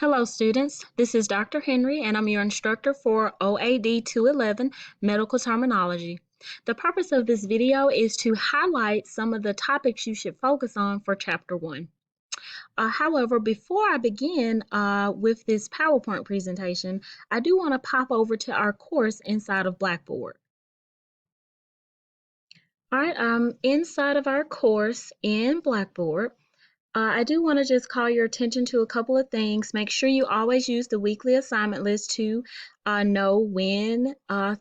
Hello students, this is Dr. Henry and I'm your instructor for OAD 211 Medical Terminology. The purpose of this video is to highlight some of the topics you should focus on for Chapter 1. However, before I begin with this PowerPoint presentation, I do want to pop over to our course inside of Blackboard. Alright, inside of our course in Blackboard, I do want to just call your attention to a couple of things. Make sure you always use the weekly assignment list to know when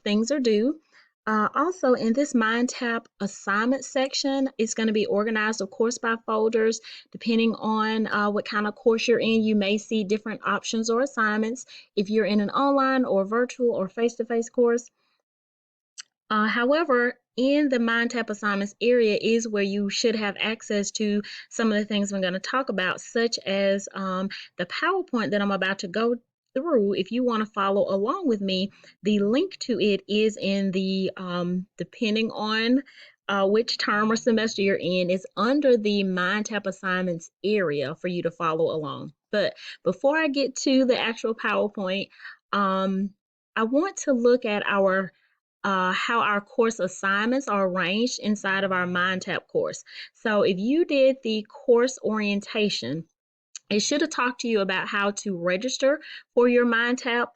things are due. Also, in this MindTap assignment section, it's going to be organized, of course, by folders. Depending on what kind of course you're in, you may see different options or assignments if you're in an online or virtual or face-to-face course. However, in the MindTap assignments area is where you should have access to some of the things I'm going to talk about, such as the PowerPoint that I'm about to go through. If you want to follow along with me, the link to it is in the, depending on which term or semester you're in, is under the MindTap assignments area for you to follow along. But before I get to the actual PowerPoint, I want to look at how our course assignments are arranged inside of our MindTap course. So if you did the course orientation, it should have talked to you about how to register for your MindTap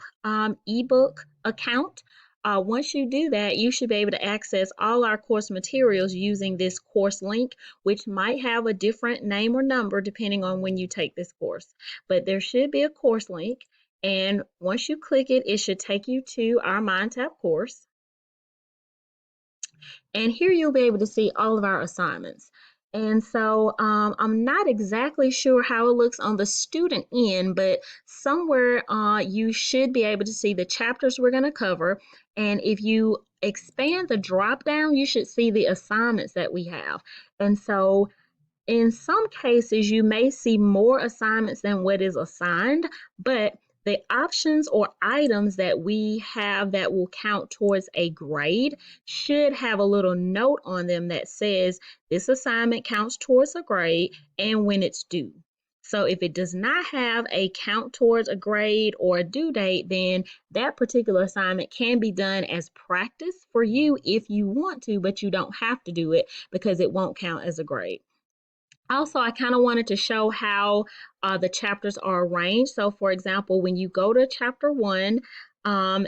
ebook account. Once you do that, you should be able to access all our course materials using this course link, which might have a different name or number depending on when you take this course. But there should be a course link, and once you click it, it should take you to our MindTap course. And here you'll be able to see all of our assignments. And so I'm not exactly sure how it looks on the student end, but somewhere you should be able to see the chapters we're going to cover. And if you expand the drop down, you should see the assignments that we have. And so in some cases, you may see more assignments than what is assigned, but the options or items that we have that will count towards a grade should have a little note on them that says this assignment counts towards a grade and when it's due. So if it does not have a count towards a grade or a due date, then that particular assignment can be done as practice for you if you want to, but you don't have to do it because it won't count as a grade. Also, I kind of wanted to show how the chapters are arranged. So, for example, when you go to chapter 1,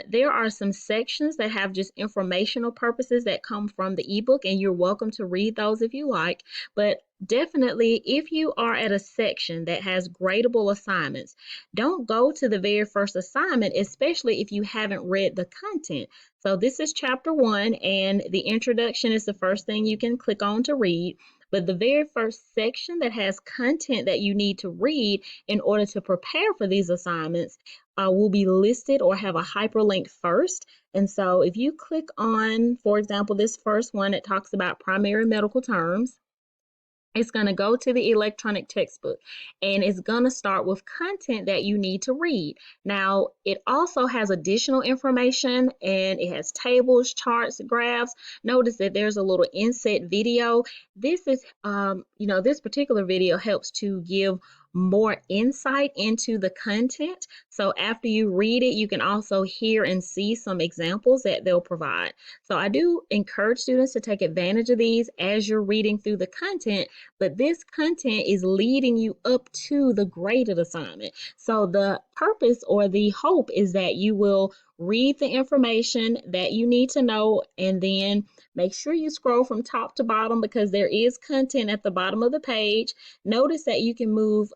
there are some sections that have just informational purposes that come from the ebook, and you're welcome to read those if you like. But definitely, if you are at a section that has gradable assignments, don't go to the very first assignment, especially if you haven't read the content. So this is chapter 1, and the introduction is the first thing you can click on to read. But the very first section that has content that you need to read in order to prepare for these assignments will be listed or have a hyperlink first. And so if you click on, for example, this first one, it talks about primary medical terms. It's going to go to the electronic textbook and it's going to start with content that you need to read. Now, it also has additional information and it has tables, charts, graphs. Notice that there's a little inset video. This is, this particular video helps to give more insight into the content. So after you read it, you can also hear and see some examples that they'll provide. So I do encourage students to take advantage of these as you're reading through the content, but this content is leading you up to the graded assignment. So the purpose or the hope is that you will read the information that you need to know and then make sure you scroll from top to bottom because there is content at the bottom of the page. Notice that you can move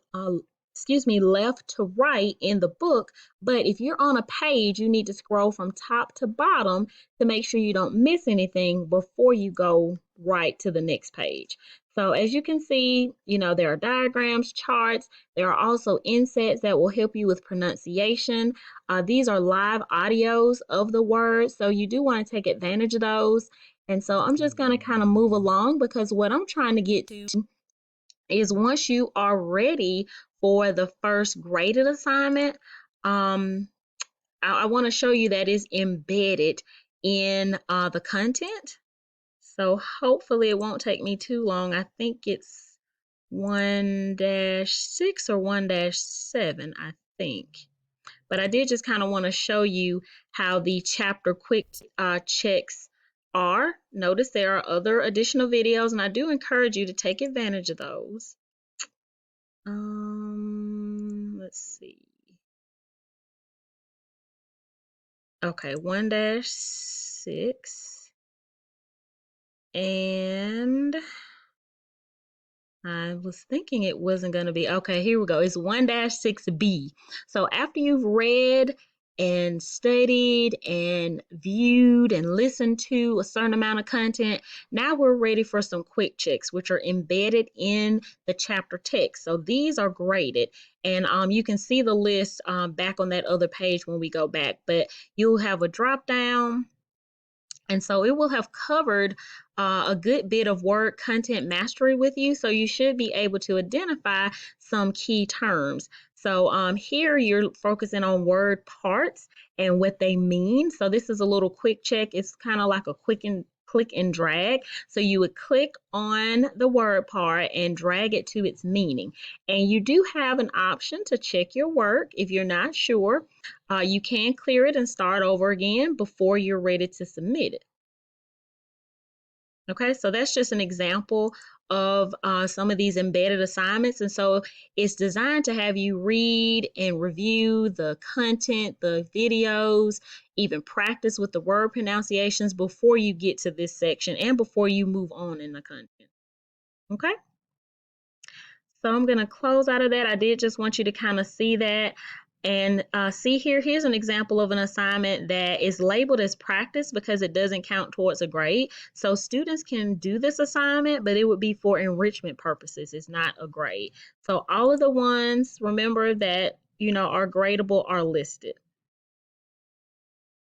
left to right in the book, but if you're on a page, you need to scroll from top to bottom to make sure you don't miss anything before you go right to the next page. So as you can see, there are diagrams, charts. There are also insets that will help you with pronunciation. These are live audios of the words, so you do want to take advantage of those. And so I'm just going to kind of move along because what I'm trying to get to is once you are ready for the first graded assignment, I want to show you that is embedded in the content. So hopefully it won't take me too long. I think it's 1-6 or 1-7, I think. But I did just kind of want to show you how the chapter quick checks are. Notice there are other additional videos, and I do encourage you to take advantage of those. Let's see. Okay, 1-6. And I was thinking it wasn't going to be. Okay, here we go. It's 1-6B. So after you've read and studied and viewed and listened to a certain amount of content, now we're ready for some quick checks, which are embedded in the chapter text. So these are graded, and you can see the list back on that other page when we go back, but you'll have a drop down. And so it will have covered a good bit of word content mastery with you. So you should be able to identify some key terms. So here you're focusing on word parts and what they mean. So this is a little quick check. It's kind of like a click and drag. So you would click on the word part and drag it to its meaning. And you do have an option to check your work if you're not sure. You can clear it and start over again before you're ready to submit it. Okay, so that's just an example of some of these embedded assignments. And so it's designed to have you read and review the content, the videos, even practice with the word pronunciations before you get to this section and before you move on in the content. Okay? So I'm going to close out of that. I did just want you to kind of see that and see here. Here's an example of an assignment that is labeled as practice because it doesn't count towards a grade. So students can do this assignment, but it would be for enrichment purposes. It's not a grade. So all of the ones, remember that, are gradable are listed.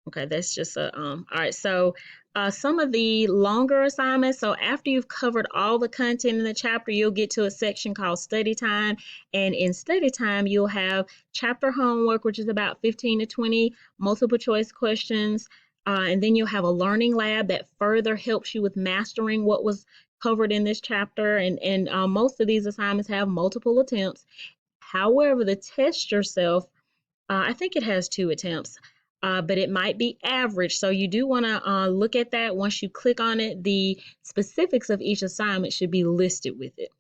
Okay, that's just all right. So some of the longer assignments. So after you've covered all the content in the chapter, you'll get to a section called study time. And in study time, you'll have chapter homework, which is about 15 to 20 multiple choice questions. And then you'll have a learning lab that further helps you with mastering what was covered in this chapter. And most of these assignments have multiple attempts. However, the test yourself, I think it has 2 attempts, but it might be average. So you do want to look at that. Once you click on it, the specifics of each assignment should be listed with it.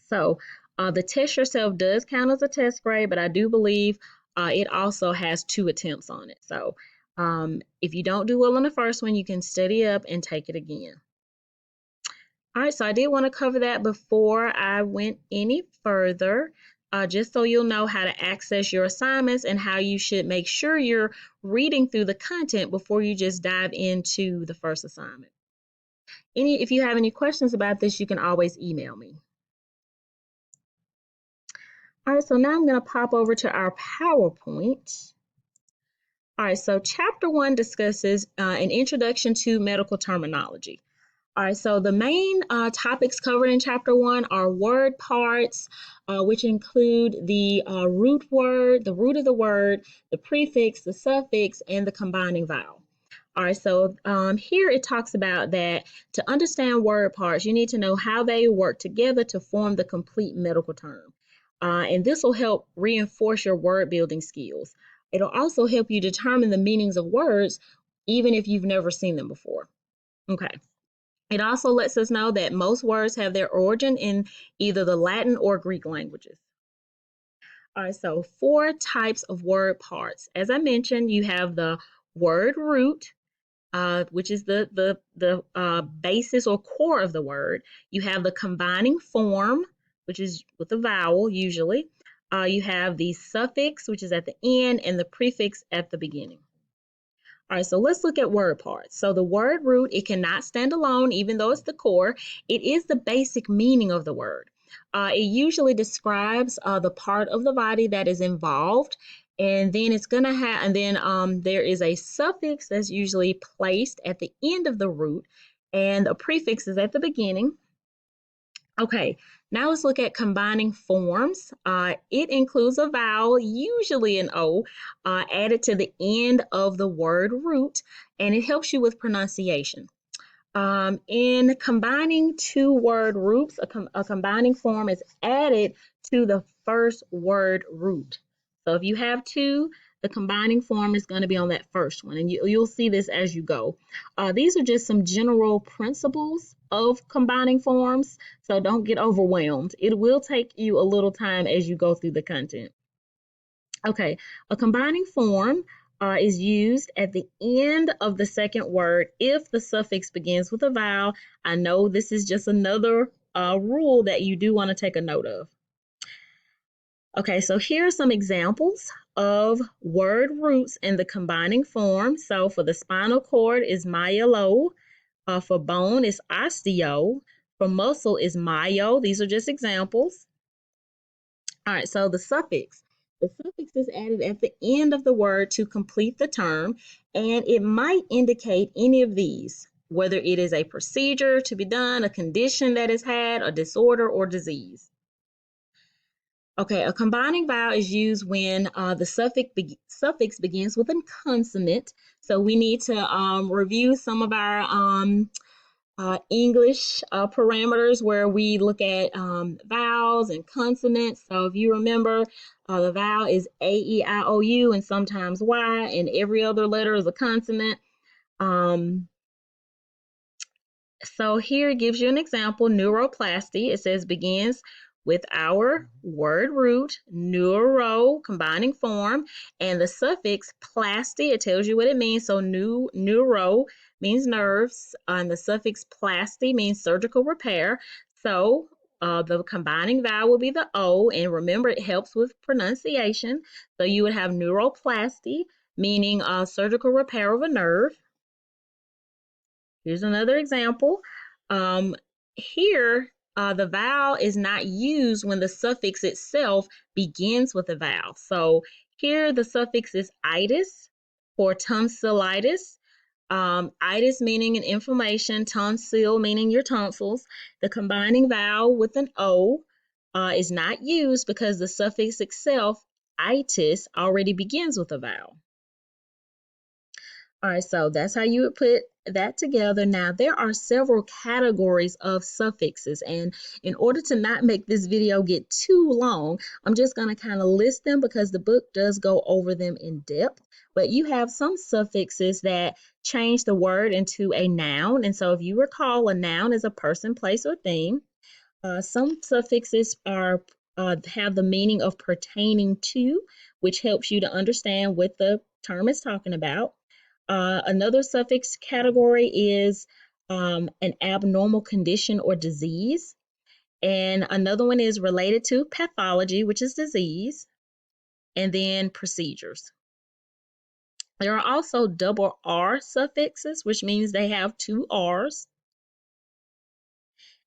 So the test yourself does count as a test grade, but I do believe it also has 2 attempts on it. So if you don't do well on the first one, you can study up and take it again. All right, so I did want to cover that before I went any further, just so you'll know how to access your assignments and how you should make sure you're reading through the content before you just dive into the first assignment. If you have any questions about this, you can always email me. All right, so now I'm going to pop over to our PowerPoint. All right, so Chapter 1 discusses an introduction to medical terminology. All right, so the main topics covered in Chapter 1 are word parts, which include the root word, the root of the word, the prefix, the suffix, and the combining vowel. All right, so here it talks about that to understand word parts, you need to know how they work together to form the complete medical term. And this will help reinforce your word building skills. It'll also help you determine the meanings of words, even if you've never seen them before. Okay. It also lets us know that most words have their origin in either the Latin or Greek languages. All right, so 4 types of word parts. As I mentioned, you have the word root, which is the basis or core of the word. You have the combining form, which is with a vowel usually. You have the suffix, which is at the end, and the prefix at the beginning. All right, so let's look at word parts. So the word root, it cannot stand alone, even though it's the core. It is the basic meaning of the word. It usually describes the part of the body that is involved, and then it's going to have, and then there is a suffix that's usually placed at the end of the root, and a prefix is at the beginning. Okay, now let's look at combining forms. It includes a vowel, usually an O, added to the end of the word root, and it helps you with pronunciation. In combining 2 word roots, a combining form is added to the first word root. So if you have two, the combining form is going to be on that first one, and you'll see this as you go. These are just some general principles of combining forms, so don't get overwhelmed. It will take you a little time as you go through the content. Okay, a combining form is used at the end of the second word if the suffix begins with a vowel. I know this is just another rule that you do want to take a note of. Okay, so here are some examples of word roots in the combining form. So for the spinal cord is myelo, for bone is osteo, for muscle is myo. These are just examples. All right, so the suffix. The suffix is added at the end of the word to complete the term, and it might indicate any of these, whether it is a procedure to be done, a condition that is had, a disorder, or disease. Okay, a combining vowel is used when the suffix begins with a consonant. So we need to review some of our English parameters where we look at vowels and consonants. So if you remember, the vowel is A, E, I, O, U, and sometimes Y, and every other letter is a consonant. So here it gives you an example, neuroplasty. It says begins with our word root, neuro, combining form, and the suffix plasty, it tells you what it means. So neuro means nerves, and the suffix plasty means surgical repair. So the combining vowel will be the O, and remember it helps with pronunciation. So you would have neuroplasty, meaning surgical repair of a nerve. Here's another example. Here, the vowel is not used when the suffix itself begins with a vowel. So here the suffix is itis for tonsillitis. Itis meaning an inflammation, tonsil meaning your tonsils. The combining vowel with an O is not used because the suffix itself, itis, already begins with a vowel. All right, so that's how you would put that together. Now, there are several categories of suffixes, and in order to not make this video get too long, I'm just going to kind of list them because the book does go over them in depth. But you have some suffixes that change the word into a noun, and so if you recall, a noun is a person, place, or thing. Some suffixes are have the meaning of pertaining to, which helps you to understand what the term is talking about. Another suffix category is an abnormal condition or disease. And another one is related to pathology, which is disease, and then procedures. There are also double R suffixes, which means they have two R's.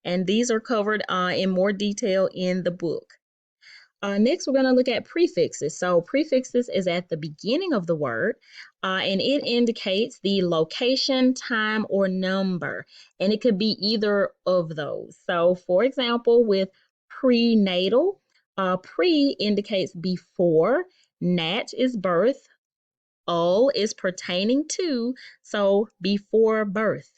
And these are covered in more detail in the book. Next, we're going to look at prefixes. So prefixes is at the beginning of the word, and it indicates the location, time, or number, and it could be either of those. So for example, with prenatal, pre indicates before, nat is birth, ul is pertaining to, so before birth.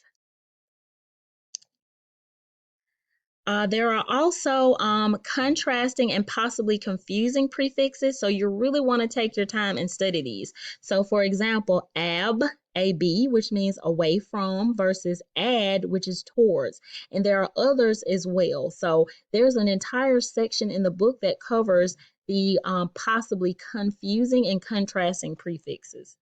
There are also contrasting and possibly confusing prefixes, so you really want to take your time and study these. So for example, ab, which means away from, versus ad, which is towards. And there are others as well. So there's an entire section in the book that covers the possibly confusing and contrasting prefixes.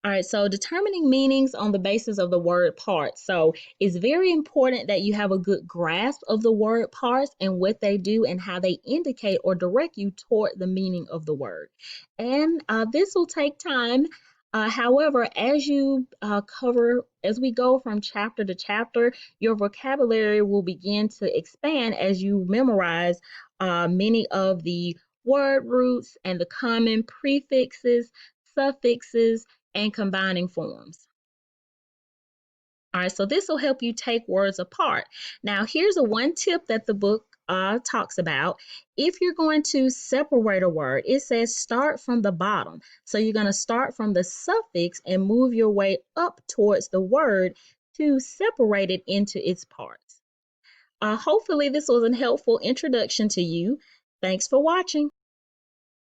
All right, so determining meanings on the basis of the word parts. So it's very important that you have a good grasp of the word parts and what they do and how they indicate or direct you toward the meaning of the word. And this will take time. However, as you as we go from chapter to chapter, your vocabulary will begin to expand as you memorize many of the word roots and the common prefixes, suffixes, and combining forms. All right, so this will help you take words apart. Now, here's one tip that the book talks about. If you're going to separate a word, it says start from the bottom. So you're going to start from the suffix and move your way up towards the word to separate it into its parts. Hopefully, this was a helpful introduction to you. Thanks for watching.